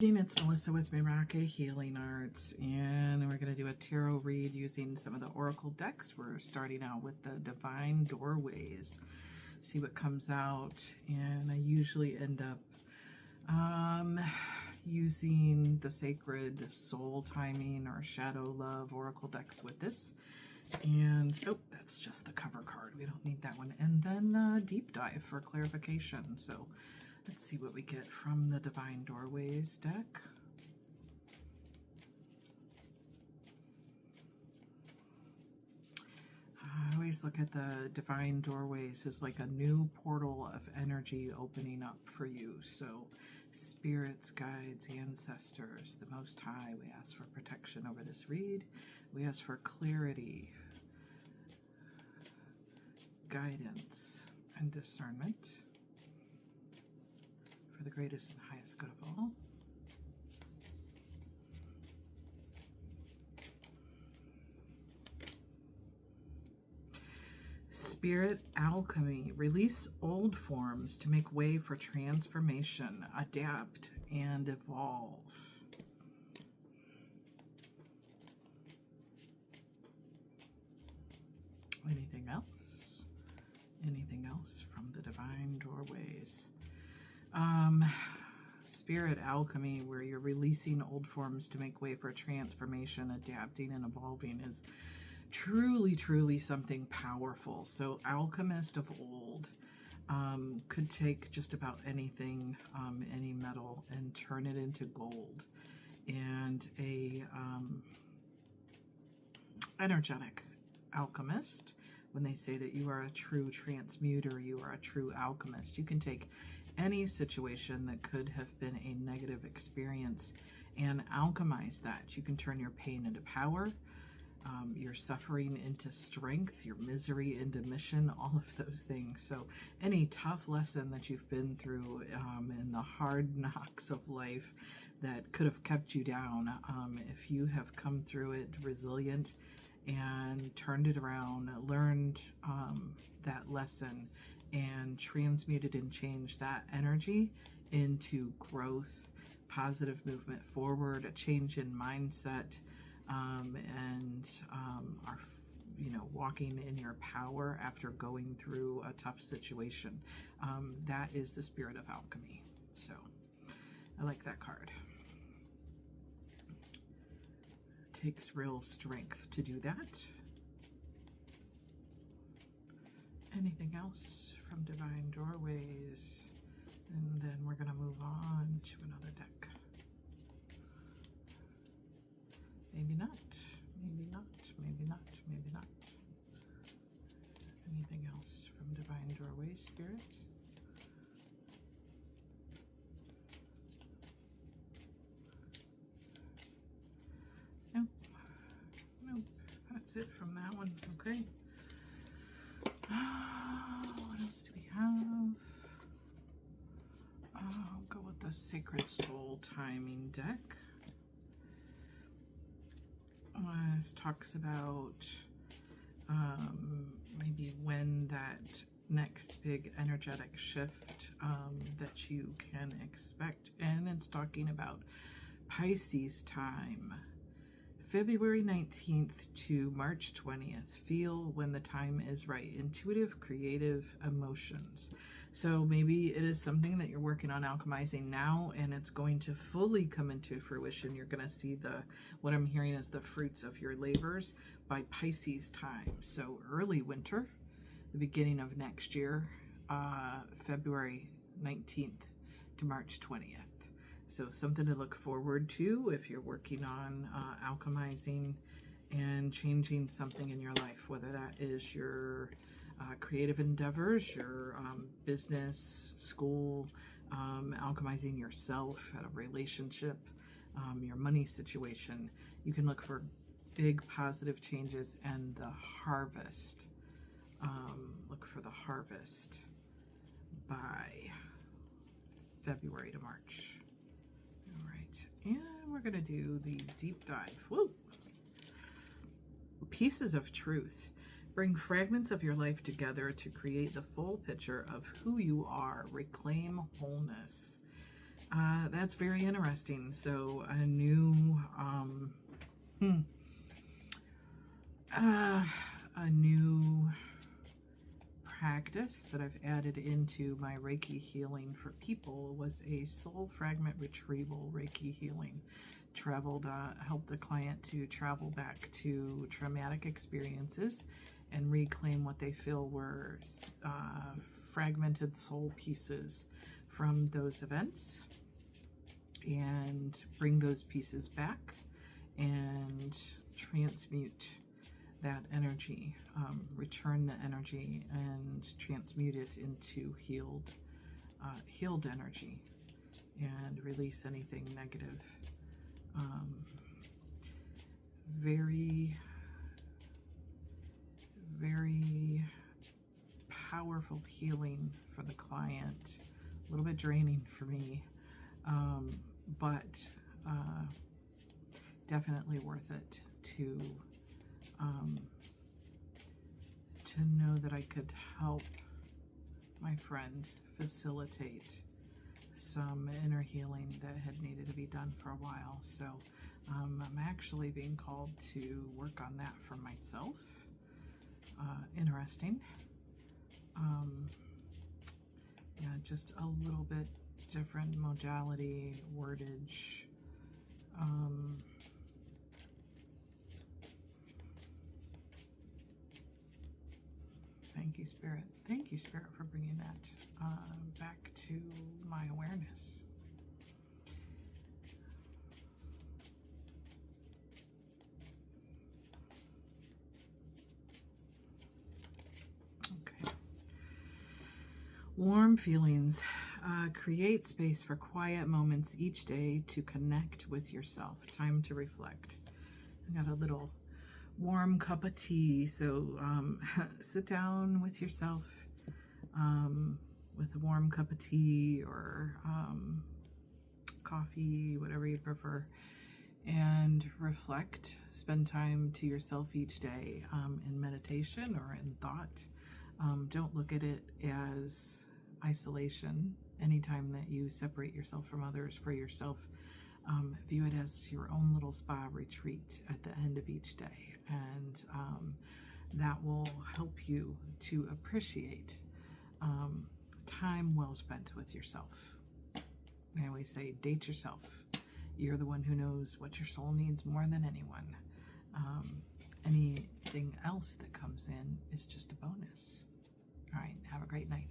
It's Melissa with Meraki Healing Arts, and we're going to do a tarot read using some of the oracle decks. We're starting out with the Divine Doorways. See what comes out, and I usually end up using the Sacred Soul Timing or Shadow Love oracle decks with this. And oh, that's just the cover card. We don't need that one. And then Deep Dive for clarification. So let's see what we get from the Divine Doorways deck. I always look at the Divine Doorways as like a new portal of energy opening up for you. So spirits, guides, ancestors, the Most High, we ask for protection over this read. We ask for clarity, guidance, and discernment for the greatest and highest good of all. Spirit alchemy. Release old forms to make way for transformation, adapt, and evolve. Anything else? Anything else from the Divine Doorways? Spirit alchemy, where you're releasing old forms to make way for transformation, adapting, and evolving, is truly something powerful. So Alchemist of old could take just about anything, any metal, and turn it into gold. And a energetic alchemist, when they say that you are a true transmuter, you are a true alchemist, you can take any situation that could have been a negative experience and alchemize that. You can turn your pain into power, your suffering into strength, your misery into mission, all of those things. So any tough lesson that you've been through in the hard knocks of life that could have kept you down, if you have come through it resilient and turned it around, learned that lesson, and transmuted and changed that energy into growth, positive movement forward, a change in mindset, and are, walking in your power after going through a tough situation. That is the spirit of alchemy. So I like that card. It takes real strength to do that. Anything else from Divine Doorways? And then we're going to move on to another deck. Maybe not, maybe not, maybe not, maybe not. Anything else from Divine Doorways, Spirit? Nope. Nope. That's it from that one. Okay. What else do we have? I'll go with the Sacred Soul Timing deck. This talks about maybe when that next big energetic shift that you can expect. And it's talking about Pisces time. February 19th to March 20th. Feel when the time is right. Intuitive, creative emotions. So maybe it is something that you're working on alchemizing now, and it's going to fully come into fruition. You're going to see what I'm hearing is the fruits of your labors by Pisces time. So early winter, the beginning of next year, February 19th to March 20th. So something to look forward to if you're working on alchemizing and changing something in your life, whether that is your creative endeavors, your business, school, alchemizing yourself, a relationship, your money situation. You can look for big positive changes and the harvest. Look for the harvest by February to March. And we're going to do the deep dive. Woo! Pieces of truth. Bring fragments of your life together to create the full picture of who you are. Reclaim wholeness. That's very interesting. So a new, a new practice that I've added into my Reiki healing for people was a soul fragment retrieval Reiki healing. Helped the client to travel back to traumatic experiences and reclaim what they feel were fragmented soul pieces from those events, and bring those pieces back and transmute that energy, return the energy and transmute it into healed energy, and release anything negative. Very, very powerful healing for the client. A little bit draining for me, but definitely worth it to know that I could help my friend facilitate some inner healing that had needed to be done for a while. So I'm actually being called to work on that for myself. Interesting. Yeah, just a little bit different modality, wordage. Thank you, Spirit. Thank you, Spirit, for bringing that back to my awareness. Okay. Warm feelings. Create space for quiet moments each day to connect with yourself. Time to reflect. I got a little warm cup of tea, so sit down with yourself with a warm cup of tea or coffee, whatever you prefer, and reflect. Spend time to yourself each day in meditation or in thought. Don't look at it as isolation. Anytime that you separate yourself from others for yourself, view it as your own little spa retreat at the end of each day, and that will help you to appreciate time well spent with yourself. I always say, date yourself. You're the one who knows what your soul needs more than anyone. Anything else that comes in is just a bonus. All right, have a great night.